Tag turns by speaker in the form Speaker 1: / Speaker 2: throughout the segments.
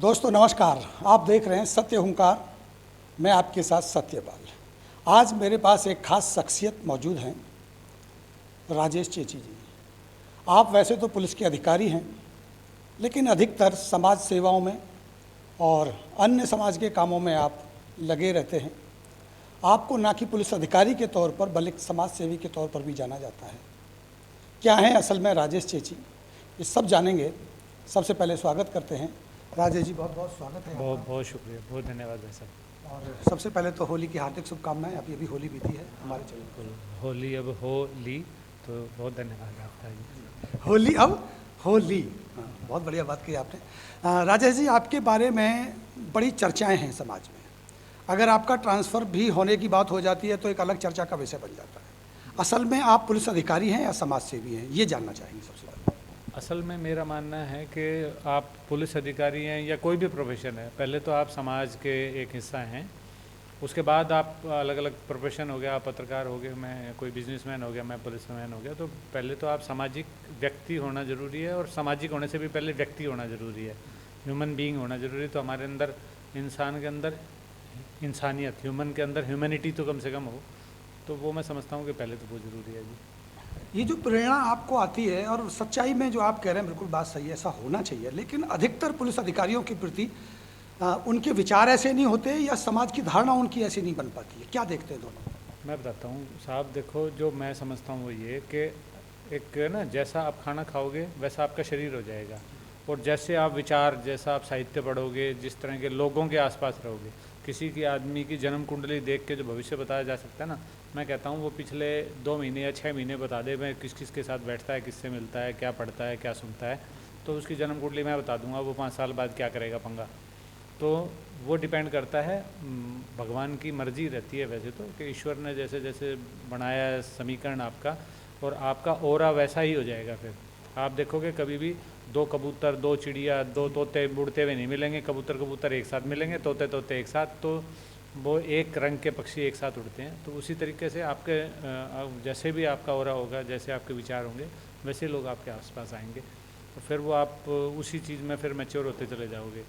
Speaker 1: दोस्तों नमस्कार। आप देख रहे हैं सत्य हुंकार। मैं आपके साथ सत्यपाल। आज मेरे पास एक खास शख्सियत मौजूद हैं, राजेश चेची जी। आप वैसे तो पुलिस के अधिकारी हैं, लेकिन अधिकतर समाज सेवाओं में और अन्य समाज के कामों में आप लगे रहते हैं। आपको ना कि पुलिस अधिकारी के तौर पर बल्कि समाज सेवी के तौर पर भी जाना जाता है। क्या है असल में राजेश चेची, ये सब जानेंगे। सबसे पहले स्वागत करते हैं राजेश जी, बहुत बहुत स्वागत है।
Speaker 2: बहुत बहुत शुक्रिया, बहुत धन्यवाद भाई साहब।
Speaker 1: और सबसे पहले तो होली की हार्दिक शुभकामनाएं। अभी होली बीती है हमारे चैनल।
Speaker 2: होली अब हो ली, तो बहुत धन्यवाद आपका जी।
Speaker 1: होली अब होली, हाँ, बहुत बढ़िया बात कही आपने। राजेश जी, आपके बारे में बड़ी चर्चाएं हैं समाज में। अगर आपका ट्रांसफ़र भी होने की बात हो जाती है तो एक अलग चर्चा का विषय बन जाता है। असल में आप पुलिस अधिकारी हैं या समाज सेवी हैं, ये जानना चाहेंगे सबसे पहले।
Speaker 2: असल में मेरा मानना है कि आप पुलिस अधिकारी हैं या कोई भी प्रोफेशन है, पहले तो आप समाज के एक हिस्सा हैं। उसके बाद आप अलग अलग प्रोफेशन हो गया, आप पत्रकार हो गए, मैं कोई बिजनेसमैन हो गया, मैं पुलिसमैन हो गया। तो पहले तो आप सामाजिक व्यक्ति होना ज़रूरी है, और सामाजिक होने से भी पहले व्यक्ति होना ज़रूरी है, ह्यूमन बीइंग होना ज़रूरी है। तो हमारे अंदर, इंसान के अंदर इंसानियत, ह्यूमन के अंदर ह्यूमैनिटी तो कम से कम हो, तो वो मैं समझता हूँ कि पहले तो वो ज़रूरी है जी।
Speaker 1: ये जो प्रेरणा आपको आती है, और सच्चाई में जो आप कह रहे हैं बिल्कुल बात सही है, ऐसा होना चाहिए। लेकिन अधिकतर पुलिस अधिकारियों के प्रति उनके विचार ऐसे नहीं होते, या समाज की धारणा उनकी ऐसी नहीं बन पाती है। क्या देखते हैं दोनों?
Speaker 2: मैं बताता हूँ साहब, देखो, जो मैं समझता हूँ वो ये कि एक ना, जैसा आप खाना खाओगे वैसा आपका शरीर हो जाएगा, और जैसे आप विचार, जैसा आप साहित्य पढ़ोगे, जिस तरह के लोगों के आसपास रहोगे, किसी की आदमी की जन्म कुंडली देख के जो भविष्य बताया जा सकता है ना, मैं कहता हूँ वो पिछले 2 महीने या 6 महीने बता दे, मैं किस किस के साथ बैठता है, किससे मिलता है, क्या पढ़ता है, क्या सुनता है, तो उसकी जन्म कुंडली मैं बता दूंगा वो 5 साल बाद क्या करेगा पंगा। तो वो डिपेंड करता है, भगवान की मर्जी रहती है वैसे तो, कि ईश्वर ने जैसे जैसे बनाया है समीकरण आपका, और आपका ओरा वैसा ही हो जाएगा। फिर आप देखोगे कभी भी 2 कबूतर, 2 चिड़िया, 2 तोते उड़ते हुए नहीं मिलेंगे। कबूतर कबूतर एक साथ मिलेंगे, तोते तोते एक साथ, तो वो एक रंग के पक्षी एक साथ उड़ते हैं। तो उसी तरीके से आपके जैसे भी आपका ओरा होगा, जैसे आपके विचार होंगे, वैसे लोग आपके आसपास आएंगे, तो फिर वो आप उसी चीज़ में फिर मैच्योर होते चले जाओगे।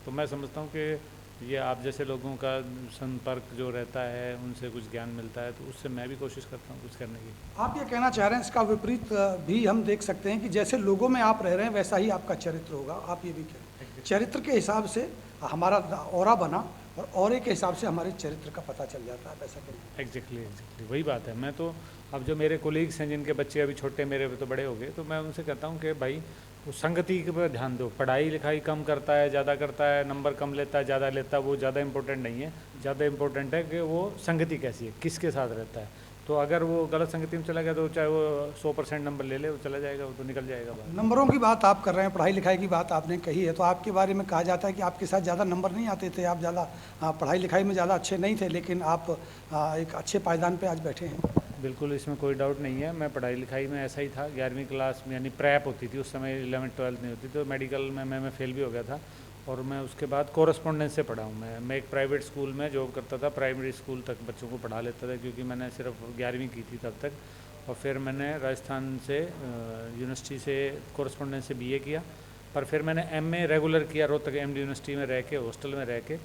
Speaker 2: तो मैं समझता हूँ कि ये आप जैसे लोगों का संपर्क जो रहता है, उनसे कुछ ज्ञान मिलता है, तो उससे मैं भी कोशिश करता हूँ कुछ करने की।
Speaker 1: आप ये कहना चाह रहे हैं, इसका विपरीत भी हम देख सकते हैं कि जैसे लोगों में आप रह रहे हैं वैसा ही आपका चरित्र होगा। आप ये भी कह रहे हैं चरित्र के हिसाब से हमारा ऑरा बना, और ऑरे के हिसाब से हमारे चरित्र का पता चल जाता है, ऐसा करें।
Speaker 2: एग्जैक्टली वही बात है। मैं तो अब जो मेरे कोलीग्स हैं, जिनके बच्चे अभी छोटे, मेरे तो बड़े हो गए, तो मैं उनसे कहता हूँ कि भाई वो संगति के पर ध्यान दो। पढ़ाई लिखाई कम करता है, ज़्यादा करता है, नंबर कम लेता है, ज़्यादा लेता है, वो ज़्यादा इंपॉर्टेंट नहीं है। ज़्यादा इंपॉर्टेंट है कि वो संगति कैसी है, किसके साथ रहता है। तो अगर वो गलत संगति में चला गया तो चाहे वो 100% नंबर ले ले, वो चला जाएगा, वो तो निकल जाएगा बाहर।
Speaker 1: नंबरों की बात आप कर रहे हैं, पढ़ाई लिखाई की बात आपने कही है, तो आपके बारे में कहा जाता है कि आपके साथ ज़्यादा नंबर नहीं आते थे, आप ज़्यादा पढ़ाई लिखाई में ज़्यादा अच्छे नहीं थे, लेकिन आप एक अच्छे पायदान पे आज बैठे हैं।
Speaker 2: बिल्कुल, इसमें कोई डाउट नहीं है। मैं पढ़ाई लिखाई में ऐसा ही था। 11वीं क्लास में, यानी प्रेप होती थी उस समय, 11th 12th नहीं होती, तो मेडिकल में मैं फेल भी हो गया था। और मैं उसके बाद कोरस्पोंडेंस से पढ़ा हूँ। मैं एक प्राइवेट स्कूल में जॉब करता था, प्राइमरी स्कूल तक बच्चों को पढ़ा लेता था, क्योंकि मैंने सिर्फ 11वीं की थी तब तक। और फिर मैंने राजस्थान से यूनिवर्सिटी से कोरस्पोंडेंस से BA किया, पर फिर मैंने MA रेगुलर किया रोहतक MD यूनिवर्सिटी में रह के, हॉस्टल में रह के।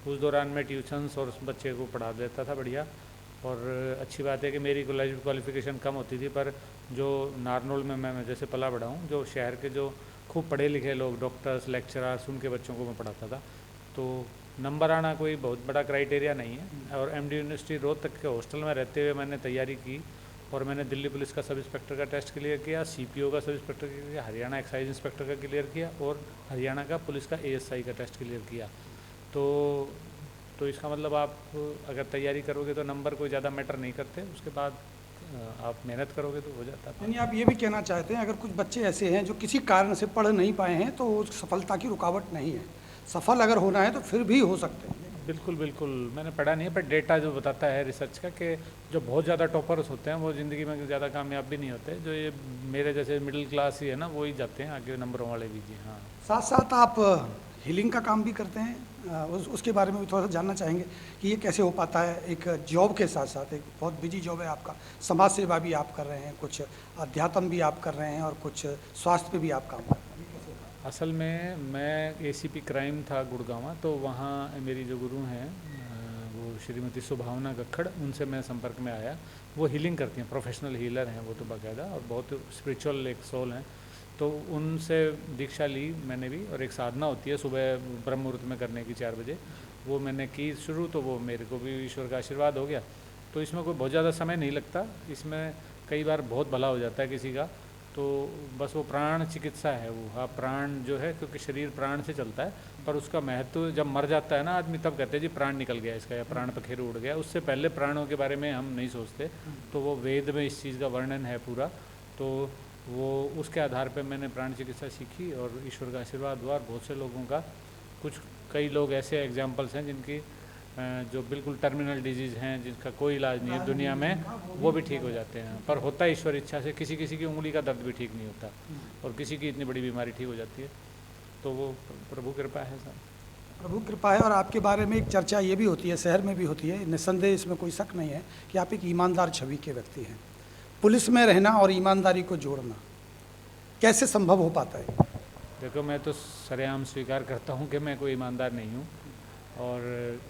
Speaker 2: उस दौरान मैं ट्यूशन्स और उस बच्चे को पढ़ा देता था बढ़िया। और अच्छी बात है कि मेरी क्वालिफ़िकेशन कम होती थी, पर जो नारनौल में मैं जैसे पला बड़ा हूँ, जो शहर के जो खूब पढ़े लिखे लोग, डॉक्टर्स, लेक्चरर्स, उनके बच्चों को मैं पढ़ाता था। तो नंबर आना कोई बहुत बड़ा क्राइटेरिया नहीं है। और MD यूनिवर्सिटी रोहतक के हॉस्टल में रहते हुए मैंने तैयारी की, और मैंने दिल्ली पुलिस का सब इंस्पेक्टर का टेस्ट क्लियर किया, CPO का सब इंस्पेक्टर किया, हरियाणा एक्साइज इंस्पेक्टर का क्लियर किया, और हरियाणा का पुलिस का ASI का टेस्ट क्लियर किया। तो इसका मतलब आप अगर तैयारी करोगे तो नंबर कोई ज़्यादा मैटर नहीं करते, उसके बाद आप मेहनत करोगे तो हो जाता है।
Speaker 1: यानी आप ये भी कहना चाहते हैं, अगर कुछ बच्चे ऐसे हैं जो किसी कारण से पढ़ नहीं पाए हैं, तो सफलता की रुकावट नहीं है। सफल अगर होना है तो फिर भी हो सकते हैं।
Speaker 2: बिल्कुल बिल्कुल, मैंने पढ़ा नहीं है, पर डेटा जो बताता है रिसर्च का, कि जो बहुत ज़्यादा टॉपर्स होते हैं वो ज़िंदगी में ज़्यादा कामयाब भी नहीं होते। जो ये मेरे जैसे मिडिल क्लास ही है ना, वो ही जाते हैं आगे, नंबरों वाले भी जी। हाँ,
Speaker 1: साथ साथ आप हीलिंग का काम भी करते हैं, उसके बारे में भी थोड़ा सा जानना चाहेंगे कि ये कैसे हो पाता है। एक जॉब के साथ साथ एक बहुत बिजी जॉब है आपका, समाज सेवा भी आप कर रहे हैं, कुछ अध्यात्म भी आप कर रहे हैं, और कुछ स्वास्थ्य पे भी आप काम कर रहे हैं।
Speaker 2: असल में मैं एसीपी क्राइम था गुड़गांव, तो वहाँ मेरी जो गुरु हैं वो श्रीमती सुभावना गखड़, उनसे मैं संपर्क में आया। वो हीलिंग करती हैं, प्रोफेशनल हीलर हैं वो तो बाकायदा, और बहुत स्पिरिचुअल एक सोल हैं। तो उनसे दीक्षा ली मैंने भी, और एक साधना होती है सुबह ब्रह्म मुहूर्त में करने की 4 बजे, वो मैंने की शुरू। तो वो मेरे को भी ईश्वर का आशीर्वाद हो गया। तो इसमें कोई बहुत ज़्यादा समय नहीं लगता, इसमें कई बार बहुत भला हो जाता है किसी का। तो बस वो प्राण चिकित्सा है वो। हाँ, प्राण जो है, क्योंकि शरीर प्राण से चलता है, पर उसका महत्व जब मर जाता है ना आदमी, तब कहते हैं जी प्राण निकल गया इसका, या प्राण पखेरु उड़ गया। उससे पहले प्राणों के बारे में हम नहीं सोचते। तो वो वेद में इस चीज़ का वर्णन है पूरा। तो वो उसके आधार पे मैंने प्राण चिकित्सा सीखी, और ईश्वर का आशीर्वाद हुआ। और बहुत से लोगों का, कई लोग ऐसे एग्जाम्पल्स हैं जिनकी जो बिल्कुल टर्मिनल डिजीज़ हैं, जिनका कोई इलाज नहीं है दुनिया में, वो भी ठीक हो जाते हैं। पर होता है ईश्वर इच्छा से। किसी किसी की उंगली का दर्द भी ठीक नहीं होता, और किसी की इतनी बड़ी बीमारी ठीक हो जाती है। तो वो प्रभु कृपा है सर।
Speaker 1: प्रभु कृपा है। और आपके बारे में एक चर्चा ये भी होती है, शहर में भी होती है, निस्संदेह इसमें कोई शक नहीं है कि आप एक ईमानदार छवि के व्यक्ति हैं। पुलिस में रहना और ईमानदारी को जोड़ना कैसे संभव हो पाता है?
Speaker 2: देखो, मैं तो सरेआम स्वीकार करता हूँ कि मैं कोई ईमानदार नहीं हूँ। और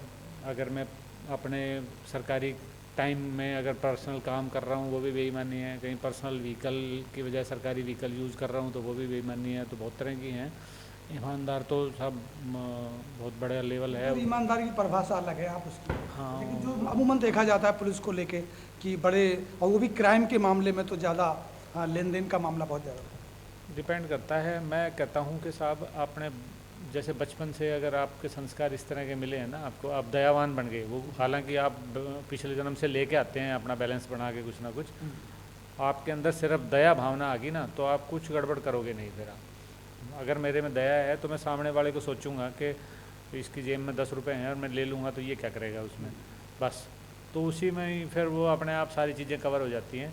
Speaker 2: अगर मैं अपने सरकारी टाइम में अगर पर्सनल काम कर रहा हूँ वो भी बेईमानी है। कहीं पर्सनल व्हीकल की बजाय सरकारी व्हीकल यूज़ कर रहा हूँ तो वो भी बेईमानी है। तो बहुत तरह की हैं। ईमानदार तो सब बहुत बड़ा लेवल है।
Speaker 1: तो ईमानदारी की परिभाषा अलग है आप उसकी।
Speaker 2: हाँ,
Speaker 1: लेकिन जो अमूमन देखा जाता है पुलिस को लेके कि बड़े, और वो भी क्राइम के मामले में तो ज़्यादा, लेन देन का मामला बहुत ज़्यादा।
Speaker 2: डिपेंड करता है। मैं कहता हूँ कि साहब, आपने जैसे बचपन से अगर आपके संस्कार इस तरह के मिले हैं ना आपको, आप दयावान बन गए। वो हालांकि आप पिछले जन्म से लेके आते हैं अपना बैलेंस बना के कुछ ना कुछ, आपके अंदर सिर्फ दया भावना आ गई ना, तो आप कुछ गड़बड़ करोगे नहीं। फिर आप, अगर मेरे में दया है तो मैं सामने वाले को सोचूंगा कि इसकी जेब में 10 रुपये हैं और मैं ले लूँगा तो ये क्या करेगा उसमें, बस। तो उसी में ही फिर वो अपने आप सारी चीज़ें कवर हो जाती हैं।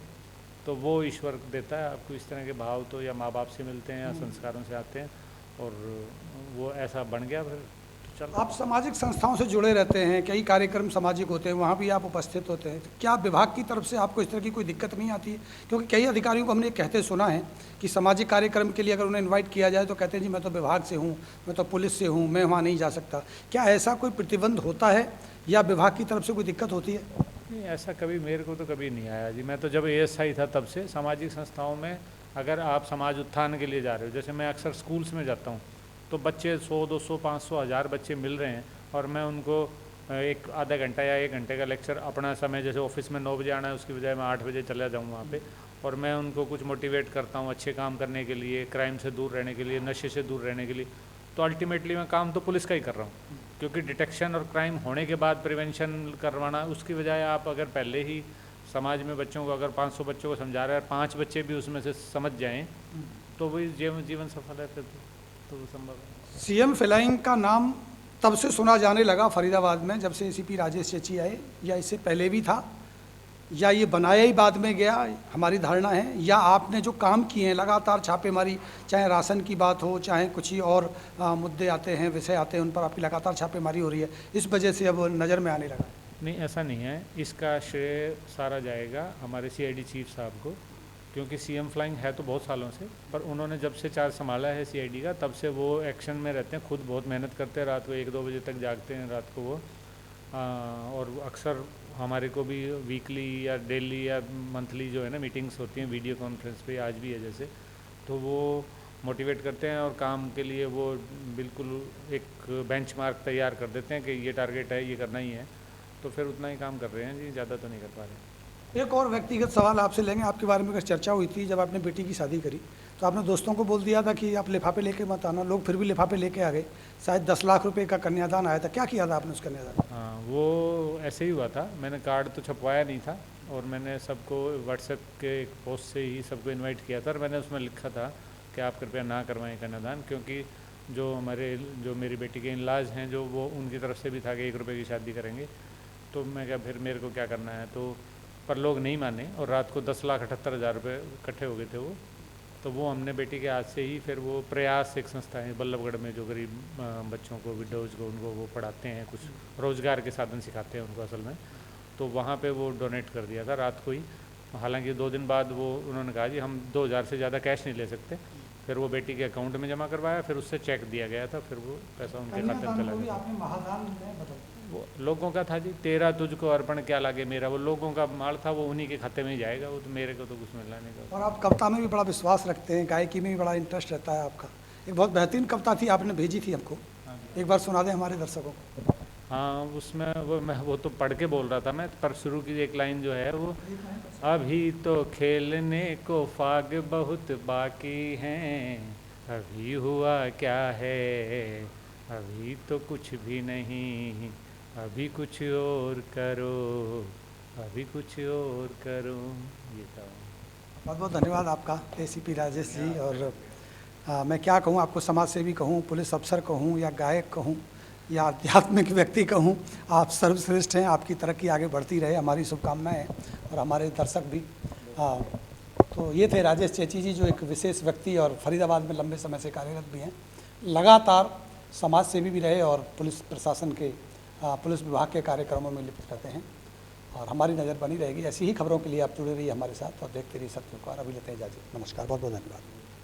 Speaker 2: तो वो ईश्वर देता है आपको इस तरह के भाव, तो या माँ बाप से मिलते हैं या संस्कारों से आते हैं, और वो ऐसा बन गया फिर। तो चलो,
Speaker 1: आप सामाजिक संस्थाओं से जुड़े रहते हैं, कई कार्यक्रम सामाजिक होते हैं, वहाँ भी आप उपस्थित होते हैं। तो क्या विभाग की तरफ से आपको इस तरह की कोई दिक्कत नहीं आती है? क्योंकि कई अधिकारियों को हमने कहते सुना है कि सामाजिक कार्यक्रम के लिए अगर उन्हें इन्वाइट किया जाए तो कहते हैं जी मैं तो विभाग से हूँ, मैं तो पुलिस से हूँ, मैं वहाँ नहीं जा सकता। क्या ऐसा कोई प्रतिबंध होता है या विभाग की तरफ से कोई दिक्कत होती है?
Speaker 2: नहीं, ऐसा कभी मेरे को तो कभी नहीं आया जी। मैं तो जब एएसआई था तब से सामाजिक संस्थाओं में, अगर आप समाज उत्थान के लिए जा रहे हो, जैसे मैं अक्सर स्कूल्स में जाता हूँ, तो बच्चे 100, 200, 500, 1000 बच्चे मिल रहे हैं, और मैं उनको एक आधा घंटा या 1 घंटे का लेक्चर, अपना समय जैसे ऑफिस में 9 बजे आना है उसकी बजाय मैं 8 बजे चला जाऊँ वहाँ पे, और मैं उनको कुछ मोटिवेट करता हूँ अच्छे काम करने के लिए, क्राइम से दूर रहने के लिए, नशे से दूर रहने के लिए। तो अल्टीमेटली मैं काम तो पुलिस का ही कर रहा हूँ, क्योंकि डिटेक्शन और क्राइम होने के बाद प्रिवेंशन करवाना, उसकी बजाय आप अगर पहले ही समाज में बच्चों को, अगर 500 बच्चों को समझा रहे हैं, 5 बच्चे भी उसमें से समझ जाएं, तो वही जीवन सफल है फिर तो वो संभव है।
Speaker 1: सीएम फ्लाइंग का नाम तब से सुना जाने लगा फरीदाबाद में जब से एसीपी राजेश चेची आए, या इससे पहले भी था, या ये बनाया ही बाद में गया? हमारी धारणा है, या आपने जो काम किए हैं लगातार छापेमारी, चाहे राशन की बात हो, चाहे कुछ ही और मुद्दे आते हैं, विषय आते हैं, उन पर आपकी लगातार छापेमारी हो रही है, इस वजह से अब नज़र में आने लगा?
Speaker 2: नहीं, ऐसा नहीं है। इसका श्रेय सारा जाएगा हमारे सीआईडी चीफ साहब को, क्योंकि सीएम फ्लाइंग है तो बहुत सालों से, पर उन्होंने जब से चार्ज संभाला है सीआईडी का, तब से वो एक्शन में रहते हैं, खुद बहुत मेहनत करते हैं, रात को 1-2 बजे तक जागते हैं रात को वो। और अक्सर हमारे को भी वीकली या डेली या मंथली जो है ना मीटिंग्स होती हैं वीडियो कॉन्फ्रेंस पे, आज भी है जैसे, तो वो मोटिवेट करते हैं, और काम के लिए वो बिल्कुल एक बेंचमार्क तैयार कर देते हैं कि ये टारगेट है, ये करना ही है। तो फिर उतना ही काम कर रहे हैं जी, ज़्यादा तो नहीं कर पा रहे।
Speaker 1: एक और व्यक्तिगत सवाल आपसे लेंगे। आपके बारे में अगर चर्चा हुई थी जब आपने बेटी की शादी करी, तो आपने दोस्तों को बोल दिया था कि आप लिफाफे लेके मत आना, लोग फिर भी लिफाफे लेके आ गए। शायद 10 लाख रुपए का कन्यादान आया था, क्या किया था आपने उस कन्यादान?
Speaker 2: हाँ, वो ऐसे ही हुआ था। मैंने कार्ड तो छपवाया नहीं था, और मैंने सबको व्हाट्सएप के एक पोस्ट से ही सबको इनवाइट किया था, और मैंने उसमें लिखा था कि आप कृपया ना करवाएं कन्यादान, क्योंकि जो मेरी बेटी के इनलाज हैं, जो वो उनकी तरफ से भी था कि 1 रुपये की शादी करेंगे। तो मैं क्या, फिर मेरे को क्या करना है, तो पर लोग नहीं माने, और रात को 10,78,000 रुपये इकट्ठे हो गए थे वो। तो वो हमने बेटी के हाथ से ही, फिर वो प्रयास एक संस्था है बल्लभगढ़ में, जो गरीब बच्चों को, विडोज़ को, उनको वो पढ़ाते हैं, कुछ रोज़गार के साधन सिखाते हैं उनको असल में, तो वहाँ पे वो डोनेट कर दिया था रात को ही। हालांकि 2 दिन बाद वो उन्होंने कहा जी हम 2,000 से ज़्यादा कैश नहीं ले सकते, फिर वो बेटी के अकाउंट में जमा करवाया, फिर उससे चेक दिया गया था, फिर वो पैसा उनके खाते में चला गया।
Speaker 1: आपने महादान में बदल दिया।
Speaker 2: वो लोगों का था जी, तेरा तुझको अर्पण क्या लागे मेरा, वो लोगों का माल था, वो उन्हीं के खाते में ही जाएगा, वो तो मेरे को तो कुछ मिलना नहीं का।
Speaker 1: और आप कविता में भी बड़ा विश्वास रखते हैं, गायकी में भी बड़ा इंटरेस्ट रहता है आपका। एक बहुत बेहतरीन कविता थी, आपने भेजी थी हमको, एक बार सुना दें हमारे दर्शकों को।
Speaker 2: हाँ, उसमें वो तो पढ़ के बोल रहा था मैं, पर शुरू की एक लाइन जो है वो, अभी तो खेलने को फाग बहुत बाकी हैं, अभी हुआ क्या है, अभी तो कुछ भी नहीं, अभी कुछ और करो, अभी कुछ और करो। ये था।
Speaker 1: बहुत बहुत धन्यवाद आपका एसीपी राजेश जी। और मैं क्या कहूँ आपको, समाज सेवी कहूँ, पुलिस अफसर कहूँ, या गायक कहूँ, या आध्यात्मिक व्यक्ति कहूँ, आप सर्वश्रेष्ठ हैं। आपकी तरक्की आगे बढ़ती रहे, हमारी शुभकामनाएं हैं, और हमारे दर्शक भी। तो ये थे राजेश चेची जी, जो एक विशेष व्यक्ति और फरीदाबाद में लंबे समय से कार्यरत भी हैं, लगातार समाज सेवी भी रहे और पुलिस प्रशासन के पुलिस विभाग के कार्यक्रमों में लिप्त रहते हैं। और हमारी नज़र बनी रहेगी ऐसी ही खबरों के लिए। आप जुड़े रहिए हमारे साथ और देखते रहिए सत्य हुंकार। अभी लेते हैं इजाज़त। नमस्कार, बहुत बहुत धन्यवाद।